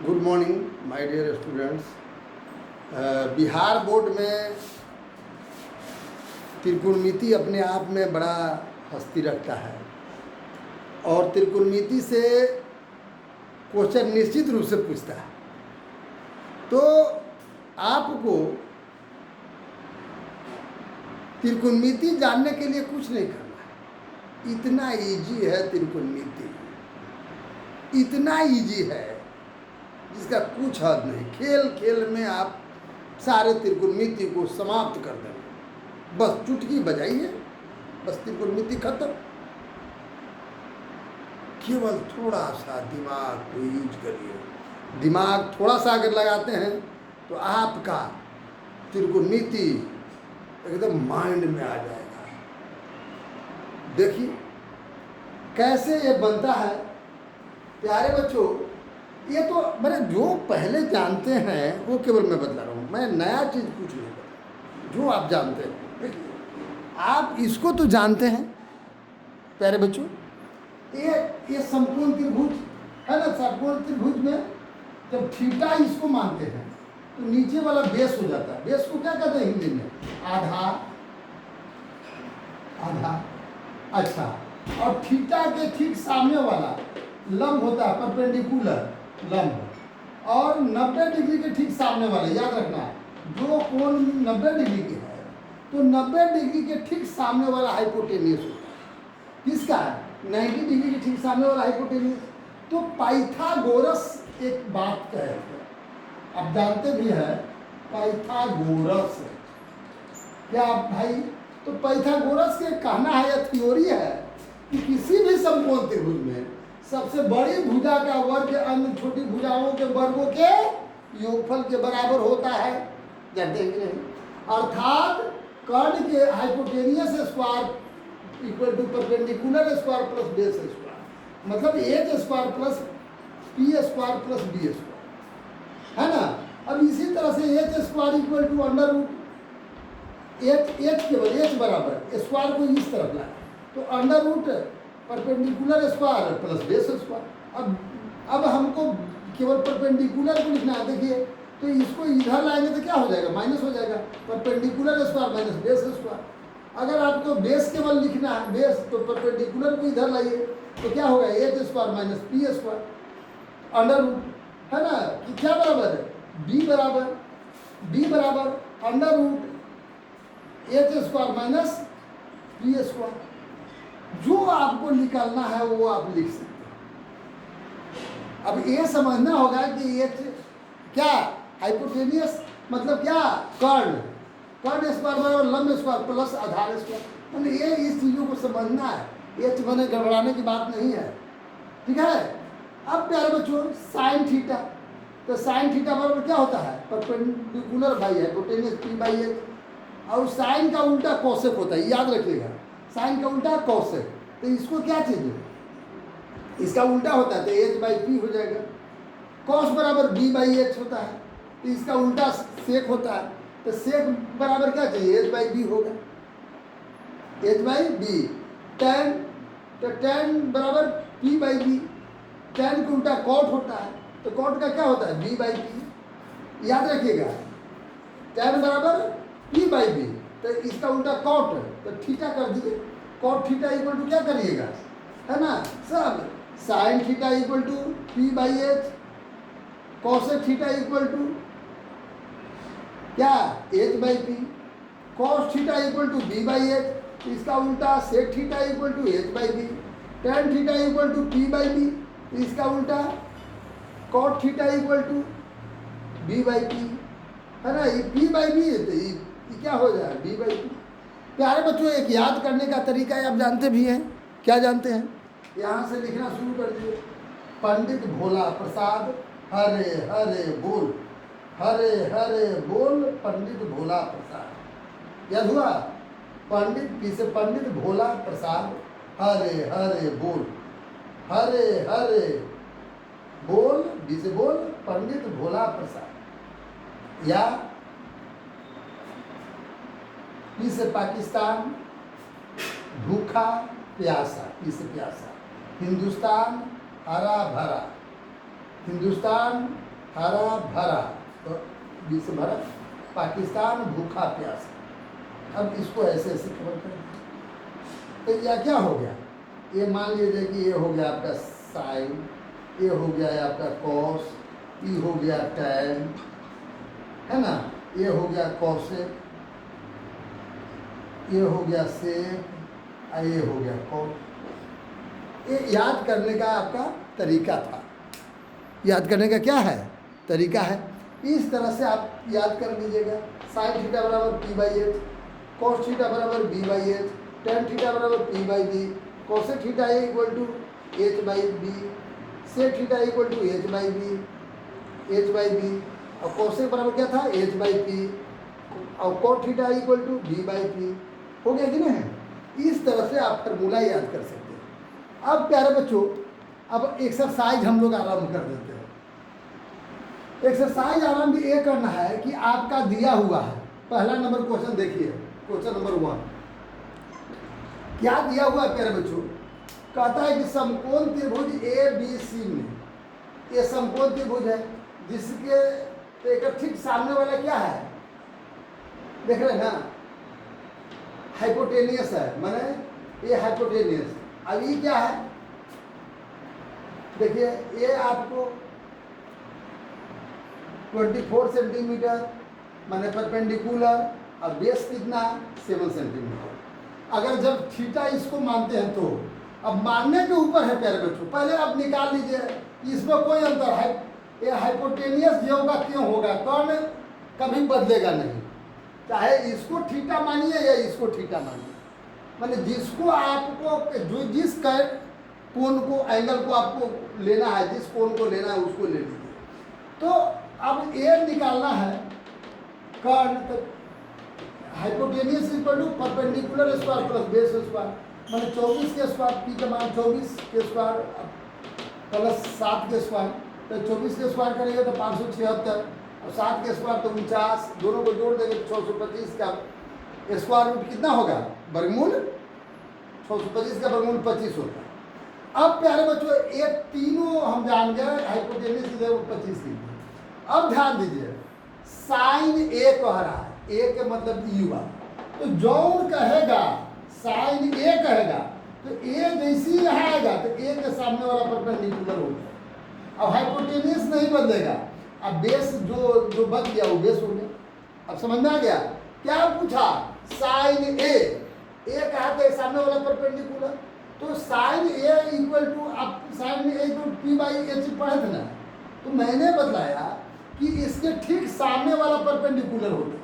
Good morning my dear students. Bihar board में त्रिकोणमिति अपने आप में बड़ा हस्ती रखता है और त्रिकोणमिति से क्वेश्चन निश्चित रूप से पूछता है। तो आपको त्रिकोणमिति जानने के लिए कुछ नहीं करना है, इतना इजी है त्रिकोणमिति, इतना इजी है जिसका कुछ हद नहीं। खेल खेल में आप सारे त्रिकोणमिति को समाप्त कर देंगे, बस चुटकी बजाइए, बस त्रिकोणमिति खत्म। केवल थोड़ा सा दिमाग को यूज करिए, दिमाग थोड़ा सा अगर लगाते हैं तो आपका त्रिकोणमिति एकदम माइंड में आ जाएगा। देखिए कैसे ये बनता है प्यारे बच्चों। ये तो मैंने जो पहले जानते हैं वो केवल मैं बता रहा हूँ, मैं नया चीज़ कुछ नहीं बता। जो आप जानते हैं, देखिए आप इसको तो जानते हैं प्यारे बच्चों। ये समकोण त्रिभुज है ना। समकोण त्रिभुज में जब थीटा इसको मानते हैं तो नीचे वाला बेस हो जाता है। बेस को क्या कहते हैं हिंदी में? आधार। आधार, अच्छा। और थीटा के ठीक सामने वाला लंब होता है परपेंडिकुलर लंब, और 90 डिग्री के ठीक सामने वाले, याद रखना जो कोण 90 डिग्री के है तो 90 डिग्री के ठीक सामने वाला हाइपोटेन्यूस होता है। किसका? 90 डिग्री के ठीक सामने वाला हाइपोटेन्यूस। तो पाइथागोरस एक बात कहे थे, आप जानते भी हैं पाइथागोरस क्या भाई? तो पाइथागोरस के कहना है या थ्योरी है कि किसी भी समकोण त्रिभुज में सबसे बड़ी भुजा का वर्ग अन्य छोटी भुजाओं के वर्गों के योगफल के बराबर होता है। जानते हैं कि नहीं? अर्थात कर्ण के hypotenuse square equal to perpendicular square plus base square, मतलब H square plus P square plus B square, है ना। अब इसी तरह से H square equal to under root H केवल एच बराबर स्क्वायर को इस तरफ लाए तो under root perpendicular square plus base square. अब हमको केवल परपेंडिकुलर को लिखना है। देखिए तो इसको इधर लाएंगे तो क्या हो जाएगा? माइनस हो जाएगा। Perpendicular square minus base square. अगर आपको बेस केवल लिखना है, बेस, तो परपेंडिकुलर को इधर लाइए तो क्या होगा? H square minus P square under root, है ना। कि क्या बराबर है? बी बराबर under root H square minus P square. जो आपको निकालना है वो आप लिख सकते हैं। अब ये समझना होगा कि ये क्या हाइपोटेनियस मतलब क्या? कर्ण स्क्वायर बराबर लंब स्क्वायर प्लस आधार स्क्वायर, मतलब ये इस चीज़ों को समझना है। ये मैंने घबराने की बात नहीं है, ठीक है। अब प्यारे बच्चों साइन थीटा, तो साइन थीटा बराबर क्या होता है? Perpendicular by hypotenuse P by H, और साइन का उल्टा कोसेक होता है, याद रखिएगा। साइन का उल्टा कॉसेक, तो इसको क्या चाहिए? इसका उल्टा होता है तो एच बाई पी हो जाएगा। कॉस बराबर बी बाई एच होता है तो इसका उल्टा सेक होता है, तो सेक बराबर क्या चाहिए? एच बाई बी होगा, एच बाई बी। टैन, तो टैन बराबर पी बाई बी। टैन का उल्टा कॉट होता है तो कॉट का क्या होता है? बी बाई पी, याद रखिएगा। टैन बराबर पी बाई बी, तो इसका उल्टा कॉट, तो थीटा कर दीजिए। कॉट थीटा इक्वल टू क्या करिएगा, है ना सब? Sine theta equal to P by H, cosec theta equal to क्या? H by P. Cos theta equal to B by H, इसका उल्टा sec theta equal to H by B. Tan theta equal to P by B, इसका उल्टा cot theta equal to B by P, है ना। ये P by B है तो ये क्या हो जाए? B by P. प्यारे बच्चों एक याद करने का तरीका है, आप जानते भी हैं। क्या जानते हैं? यहाँ से लिखना शुरू कर दिए। पंडित भोला प्रसाद हरे हरे बोल, हरे हरे बोल पंडित भोला प्रसाद। याद हुआ? पंडित पी से पंडित भोला प्रसाद हरे हरे बोल, हरे हरे बोल, बी से बोल पंडित भोला प्रसाद। या पी से पाकिस्तान भूखा प्यासा, पी से प्यासा। हिंदुस्तान हरा भरा, हिंदुस्तान हरा भरा, तो बी से भरा, पाकिस्तान भूखा प्यासा। अब इसको ऐसे ऐसे कवर करें, तो यह क्या हो गया, ये मान लीजिए कि ये हो गया आपका साइन, ये हो गया है आपका कॉस, ये हो गया टैन, है ना, ये हो गया कॉसेक, ये हो गया सेक, और ये हो गया कॉस। ये याद करने का आपका तरीका था, याद करने का क्या है तरीका है। इस तरह से आप याद कर लीजिएगा, साइन थीटा बराबर P by H, cos theta बराबर B by H, tan theta बराबर P by B, cosec theta equal to H by B, sec theta equal to H by B, और कोसेक बराबर क्या था, एच बाई पी, और cot theta equal to B by P. हो गया कि नहीं। इस तरह से आप फार्मूला याद कर सकते हैं। अब प्यारे बच्चों, अब एक्सरसाइज हम लोग आरंभ कर देते हैं। एक्सरसाइज आरंभ ये करना है कि आपका दिया हुआ है, पहला नंबर क्वेश्चन देखिए, क्वेश्चन नंबर 1 क्या दिया हुआ है प्यारे बच्चों। कहता है कि समकोण त्रिभुज ए बी सी में, ये समकोण त्रिभुज है जिसके एक ठीक सामने वाला क्या है, देख रहे हैं ना, हाइपोटेनियस है, माने ये हाइपोटेनियस। अब ये क्या है, देखिए ये आपको 24 सेंटीमीटर माने परपेंडिकुलर, और बेस कितना 7 सेंटीमीटर। अगर जब थीटा इसको मानते हैं तो, अब मानने के ऊपर है प्यारे बच्चों, पहले आप निकाल लीजिए, इसमें कोई अंतर है, ये हाइपोटेनियस जो का क्यों होगा, कौन कभी बदलेगा नहीं, चाहे इसको थीटा मानिए या इसको थीटा मानिए, माने जिसको आपको जो जिस कोण को एंगल को आपको लेना है, जिस कोण को लेना है उसको ले लीजिए। तो अब ए निकालना है कर्ण, तो hypotenuse equal to perpendicular square plus base square, माने 24 के स्क्वायर, पी का मान 24 के स्क्वायर प्लस 7 के स्क्वायर, तो 24 के स्क्वायर करेंगे तो 576, और 7 के स्क्वायर तो 49, दोनों को जोड़ देंगे तो 625 का स्क्वायर रूट कितना होगा, वर्गमूल 625 का वर्गमूल 25 होता है। अब प्यारे बच्चों ये तीनों हम जान गए, हाइपोटेनियस की जगह 25 की। अब ध्यान दीजिए, साइन ए कह रहा है, ए के मतलब युवा, तो जौन कहेगा साइन ए कहेगा तो ए जैसी यहाँ आएगा तो ए के सामने वाला परपेंडिकुलर हो गया। अब हाइपोटेनियस नहीं बदलेगा, अब बेस जो बच गया वो बेस हो गया। अब समझ में आ गया, क्या पूछा, साइन ए कहा था सामने वाला परपेंडिकुलर, तो साइन ए इक्वल टू, आप sine A equal P by H पढ़े थे ना, तो मैंने बतलाया कि इसके ठीक सामने वाला परपेंडिकुलर होता है।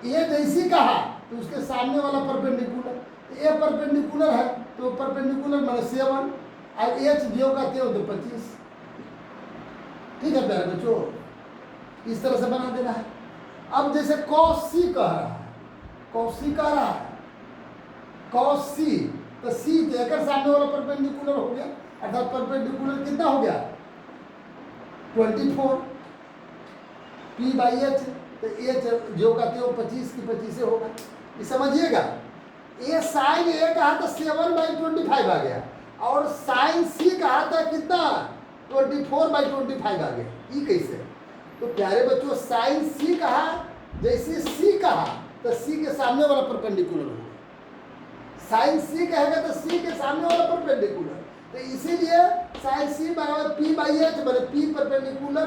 ए जैसी कहा तो उसके सामने वाला परपेंडिकुलर, ए परपेंडिकुलर है तो परपेंडिकुलर माने 7, और एच जो का त्यों तो 25। ठीक है प्यारे बच्चों, इस तरह से बना देना है। अब जैसे कॉस सी कह रहा है, कॉस सी कह रहा है, कॉस सी, तो सी देकर सामने वाला परपेंडिकुलर हो गया, अर्थात परपेंडिकुलर कितना हो गया 24 पी बाई एच, तो एच जो कहते हो 25 की 25 से होगा। ये समझिएगा, ये साइन ए कहा था 7/25 आ गया, और साइन सी कहा था कितना 24/25 आ गया। ये कैसे, तो प्यारे बच्चों साइन सी कहा, जैसे सी कहा तो सी के सामने वाला परपेंडिकुलर होगा, साइन सी कहेगा तो सी के सामने वाला परपेंडिकुलर, तो इसीलिए साइन सी बराबर पी बाई एच, मतलब पी परपेंडिकुलर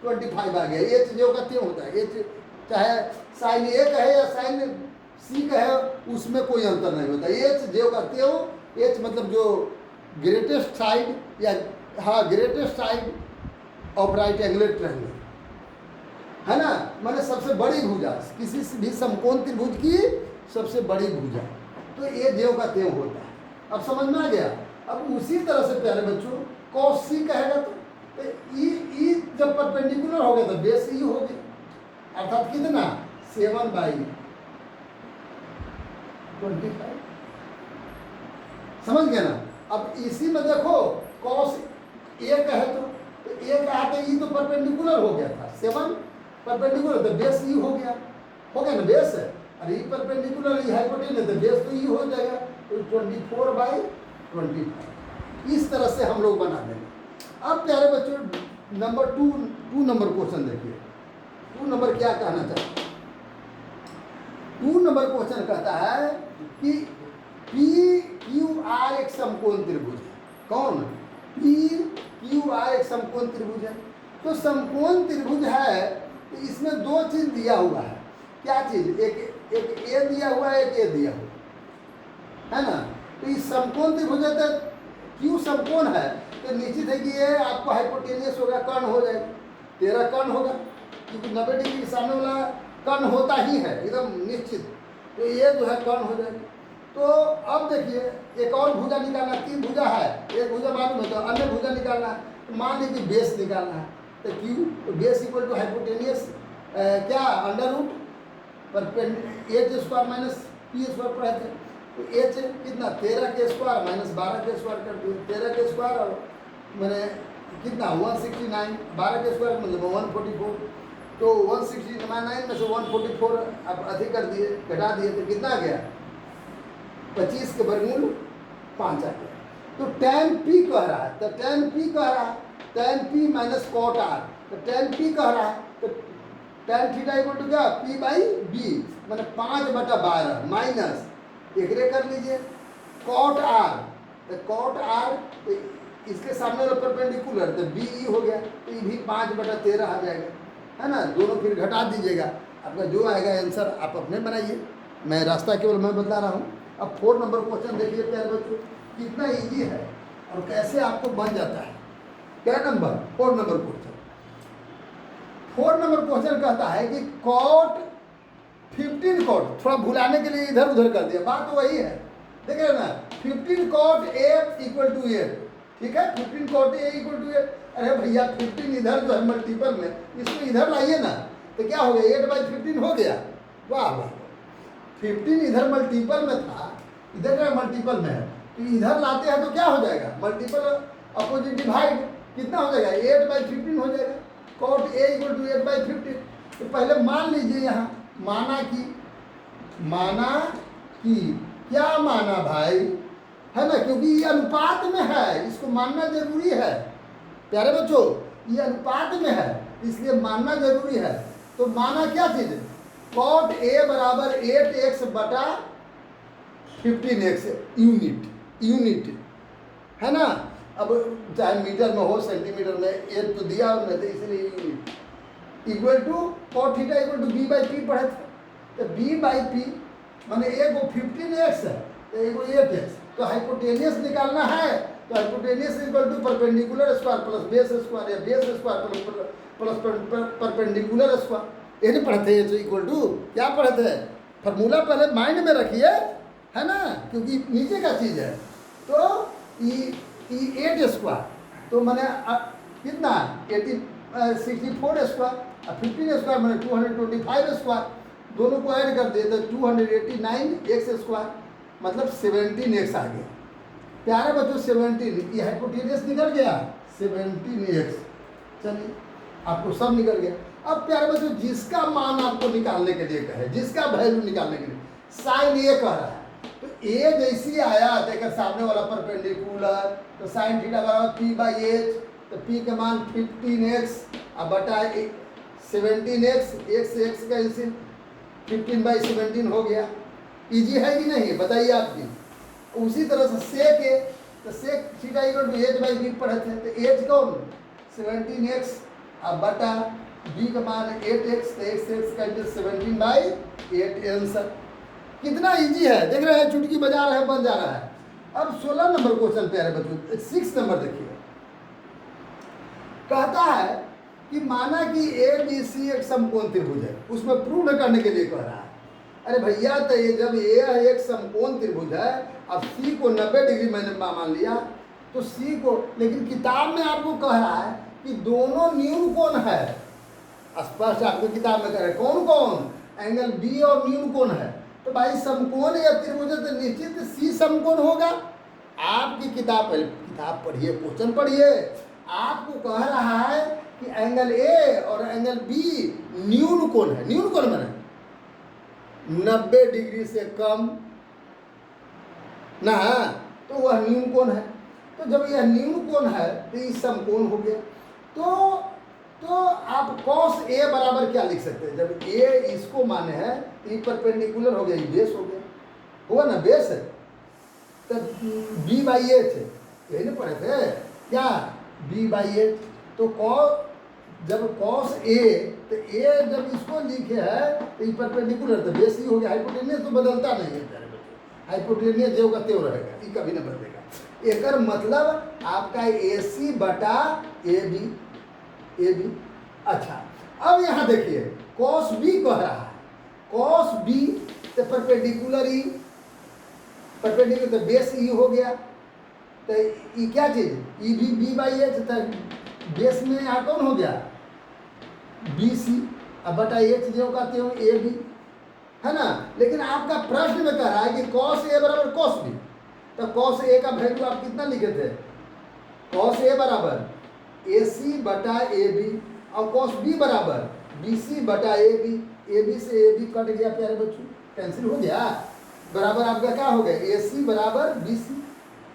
24/25 आ गया। एच जो का त्यों होता है, एच चाहे साइन ए कहे या साइन सी कहे उसमें कोई अंतर नहीं होता, एच जो का त्यों, एच मतलब जो ग्रेटेस्ट साइड, या हाँ greatest side of right angle triangle, है ना, माने सबसे बड़ी भुजा, किसी भी समकोण त्रिभुज की सबसे बड़ी भुजा, तो ये ज्यों का त्यों होता है। अब समझ में आ गया। अब उसी तरह से प्यारे बच्चों कॉस सी कहेगा तो ई जब परपेंडिकुलर हो गया तो बेस ई हो गया, अर्थात कितना 7/25। समझ गया ना। अब इसी में देखो कॉस ए कहे तो ए कहा था ई तो परपेंडिकुलर हो गया था, 7 परपेंडिकुलर तो बेस ई हो गया ना, बेस है, अरे ई परपेंडिकुलर ई हाइपोटेनस तो बेस तो ई हो जाएगा, तो 24/25। इस तरह से हम लोग बना देंगे। अब प्यारे बच्चों नंबर टू नंबर क्वेश्चन देखिए। 2 नंबर क्या कहना चाहता है? 2 नंबर क्वेश्चन कहता है कि पी क्यू आर एक समकोण त्रिभुज है। कौन? पी क्यू आर एक समकोण त्रिभुज है। तो समकोण त्रिभुज है तो इसमें 2 चीज दिया हुआ है। क्या चीज? एक ए दिया हुआ है, एक ए दिया हुआ है ना। तो इस समकोण त्रिभुज है तो क्यू समकोण है तो निश्चित है कि ये आपको हाइपोटेनियस होगा, कर्ण हो जाएगा, 13 कर्ण होगा, क्योंकि 90 डिग्री के सामने वाला कर्ण होता ही है एकदम निश्चित। तो ये जो है कर्ण हो जाएगा। तो अब देखिए एक और भुजा निकालना, 3 भुजा है, एक भुजा मालूम है तो अन्य भुजा निकालना है। तो मान लीजिए बेस निकालना है तो क्यू, तो बेस इक्वल टू हाइपोटेनियस क्या अंडर रूट पर H square minus P square पर है। तो एच कितना? 13 के स्क्वायर माइनस 12 के स्क्वायर कर दिए। 13 के स्क्वायर और मैंने कितना 169, 12 के स्क्वायर मतलब 144। तो 169 में से 144 आप अधिक कर दिए, घटा दिए तो कितना आ गया? 25 के वर्गमूल 5 आ गया। तो tan p कह रहा है, तो tan p कह रहा है tan p minus cot r। तो tan p कह रहा है तो tan थीटा इक्वल टू क्या? p बाई b मैंने 5/12 माइनस एकरे कर लीजिए cot r। तो cot r तो इसके सामने वाला परपेंडिकुलर तो b हो गया, तो ये भी 5/13 आ जाएगा, है ना। दोनों फिर घटा दीजिएगा, आपका जो आएगा आंसर आप अपने बनाइए, मैं रास्ता केवल मैं बता रहा हूँ। अब 4 नंबर क्वेश्चन देखिए प्यारे बच्चों, कितना इजी है और कैसे आपको बन जाता है। क्या number? 4 number question. 4 number question कहता है कि cot 15 cot, थोड़ा भुलाने के लिए इधर उधर कर दिया, बात तो वही है, देख रहे ना। 15 cot a इक्वल टू 8, ठीक है। 15 cot a इक्वल टू 8। अरे भैया 15 इधर जो है मल्टीपल में, इसको इधर लाइए ना, तो क्या हो गया? 8/15 हो गया। वाह वाह, 15 इधर मल्टीपल में था, इधर क्या मल्टीपल में है, तो इधर लाते हैं तो क्या हो जाएगा? मल्टीपल अपोजिट डिवाइड, कितना हो जाएगा? 8/15 हो जाएगा। cot a equal to 8/15। तो पहले मान लीजिए यहाँ माना कि क्या माना भाई, है ना, क्योंकि ये अनुपात में है, इसको मानना जरूरी है प्यारे बच्चों, ये अनुपात में है इसलिए मानना जरूरी है। तो माना क्या चीज? cot a बराबर 8x बटा 15x यूनिट, है ना। अब चाहे मीटर में हो सेंटीमीटर में, 8 तो दिया उन्होंने तो इसलिए unit equal to cot theta equal to b/p पढ़े थे। तो b/p माने एक वो 15x है तो एक वो 8x। तो हाइपोटेनियस निकालना है तो hypotenuse equal to perpendicular square plus base square या base square plus perpendicular square. ये नहीं पढ़े थे? ये इक्वल टू क्या पढ़े थे? फॉर्मूला पहले माइंड में रखिए, है ना, क्योंकि नीचे का चीज़ है। तो ई 8 स्क्वायर तो मैंने कितना 64 स्क्वायर और 15 स्क्वायर मैंने 225 स्क्वायर, दोनों को ऐड कर दिए तो 289x स्क्वायर मतलब 17x आ गया। प्यारे बच्चों 17, ये हाइपोटेनियस निकल गया 17x। चलिए आपको सब निकल गया। अब प्यारे बच्चों जिसका मान आपको निकालने के लिए कहे, जिसका वैल्यू निकालने के लिए, साइन ए कह रहा है तो ए जैसी आया देखकर सामने वाला परपेंडिकुलर, तो साइन थीटा बराबर p/h, तो p का मान 15x अब बटा 17x, x का इसी 15/17 हो गया। इजी है कि नहीं बताइए आपकी। उसी तरह से सेक ए, तो सेक थीटा इक्वल टू h/b पढ़े थे, तो h कौन 17x अब बटा b का मान 8x, तो x का 17/8 आंसर। कितना इजी है, देख रहे हैं, चुटकी बजा रहे हैं, बन जा रहा है। अब 16 नंबर क्वेश्चन प्यारे बच्चों, 6 नंबर देखिए, कहता है कि माना कि ABC एक समकोण त्रिभुज है, उसमें प्रूव करने के लिए कह रहा है। अरे भैया तो ये जब ए एक समकोण त्रिभुज है, अब C को 90 डिग्री मैंने मान लिया, तो C को, लेकिन किताब में आपको कह रहा है कि दोनों न्यून कोण है, स्पष्ट आपको किताब में कह रहे हैं कौन कौन, एंगल B और न्यून कोण है। तो भाई समकोण या त्रिभुज है तो निश्चित C समकोण होगा। आपकी किताब पढ़िए, क्वेश्चन पढ़िए, आपको कह रहा है कि एंगल A और एंगल B न्यून कोण है। न्यून कोण माने 90 डिग्री से कम ना, तो वह न्यून कोण है। तो जब यह न्यून कोण है तो ये समकोण हो गया। तो अब cos A बराबर क्या लिख सकते हैं? जब A इसको माने है तो ये परपेंडिकुलर हो गया, ये बेस हो गया, हुआ ना, बेस है, तब B/H है, यही ना पढ़े थे क्या, B/H। तो जब cos A, तो A जब इसको लिखे है तो ये परपेंडिकुलर, तो बेस ही हो गया, हाइपोटेनियस तो बदलता नहीं है प्यारे बच्चे, हाइपोटेनियस जो का त्यों रहेगा, ये कभी ना बदलेगा। एकर मतलब आपका AC बटा AB। अच्छा, अब यहाँ देखिए cos B कह रहा है, cos B तो परपेंडिकुलर ई, परपेंडिकुलर तो बेस ई हो गया, तो ये क्या चीज, ई भी B/H, तो बेस में यहाँ कौन हो गया, BC, अब बटा H जो कहते हो AB, है ना। लेकिन आपका प्रश्न में कह रहा है कि cos A बराबर cos B, तो cos A का वैल्यू आप कितना लिखे थे, cos A बराबर AC बटा AB, और cos B बराबर BC बटा AB, AB से AB कट गया प्यारे बच्चों, कैंसिल हो गया, बराबर आपका क्या हो गया, AC बराबर BC।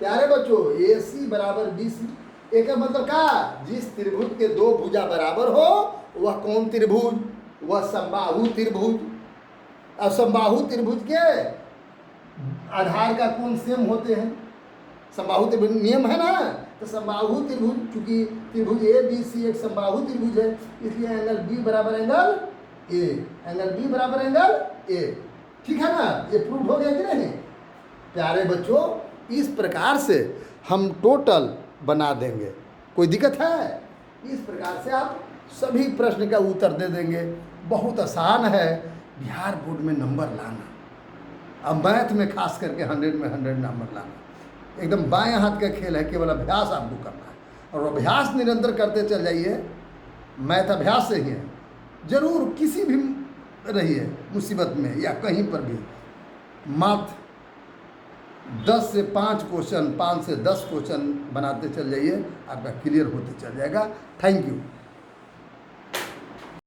प्यारे बच्चों AC बराबर BC, एक मतलब क्या, जिस त्रिभुज के दो भुजा बराबर हो वह कौन त्रिभुज, वह समबाहु त्रिभुज। और समबाहु त्रिभुज के आधार का कौन सेम होते हैं, समबाहु त्रिभुज नियम है ना, तो समबाहु त्रिभुज, चूंकि त्रिभुज ABC एक समबाहु त्रिभुज है, इसलिए एंगल B बराबर एंगल A, एंगल B बराबर एंगल A, ठीक है ना, ये प्रूव हो गया कि नहीं प्यारे बच्चों। इस प्रकार से हम टोटल बना देंगे, कोई दिक्कत है, इस प्रकार से आप सभी प्रश्न का उत्तर दे देंगे, बहुत आसान है बिहार बोर्ड में नंबर लाना, अब मैथ में खास करके 100 में 100 नंबर लाना, एकदम बाएं हाथ का खेल है, केवल अभ्यास आपको करना है, और अभ्यास निरंतर करते चल जाइए, मैथ अभ्यास से ही है, जरूर किसी भी रहिए मुसीबत में या कहीं पर भी, मात्र 10 से 5 क्वेश्चन, 5 से 10 क्वेश्चन बनाते चल जाइए, आपका क्लियर होते चल जाएगा। Thank you.